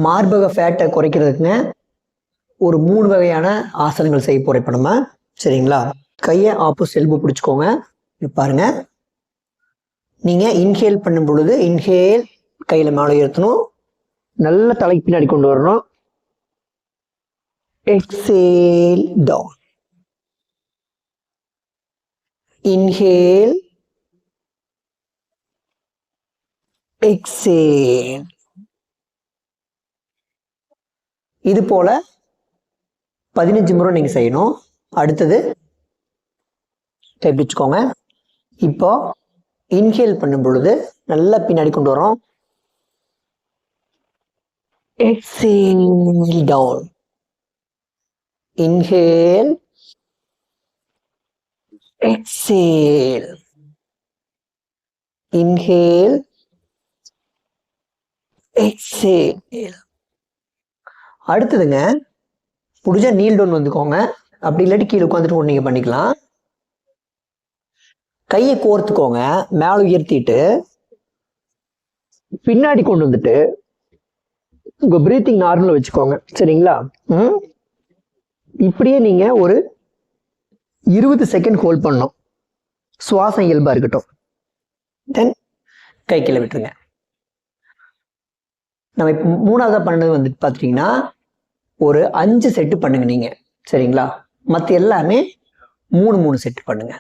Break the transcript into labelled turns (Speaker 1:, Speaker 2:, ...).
Speaker 1: மார்பக ஃபேட்டை குறைக்கிறதுக்குங்க ஒரு 3 வகையான ஆசனங்கள் செய்ய போகிறோம் இப்போ நம்ம. சரிங்களா? கையை ஆப்போசிட் எல்போ பிடிச்சிக்கோங்க. பாருங்க, நீங்கள் இன்ஹேல் பண்ணும் பொழுது இன்ஹேல் கையில் மேலே ஏற்றணும், நல்ல தலைக்கு பின்னாடி கொண்டு வரணும். Exhale down. Inhale, exhale. இது போல 15 முறை நீங்க செய்யணும். அடுத்தது கை பிடிச்சுக்கோங்க. இப்போ இன்ஹேல் பண்ணும் பொழுது நல்லா பின்னாடி கொண்டு வரோம். Exhale down. Inhale, exhale. Inhale, exhale. அடுத்ததுங்க, புடிச்சா நீல் டவுன் வந்துக்கோங்க. அப்படி இல்லாட்டி கீழே உட்காந்துட்டு நீங்க பண்ணிக்கலாம். கையை கோர்த்துக்கோங்க, மேலே உயர்த்திட்டு பின்னாடி கொண்டு வந்துட்டு உங்க பிரீத்திங் நார்மலா வச்சுக்கோங்க. சரிங்களா? இப்படியே நீங்க ஒரு 20 செகண்ட் ஹோல்ட் பண்ணணும். சுவாசம் இயல்பா இருக்கட்டும். தென் கை கீழே விட்டுருங்க. நம்ம இப்போ 3ஆவதா பண்ணது வந்துட்டு பார்த்துட்டீங்கன்னா ஒரு 5 செட்டு பண்ணுங்க நீங்க. சரிங்களா? மற்ற எல்லாமே 3 செட்டு பண்ணுங்க.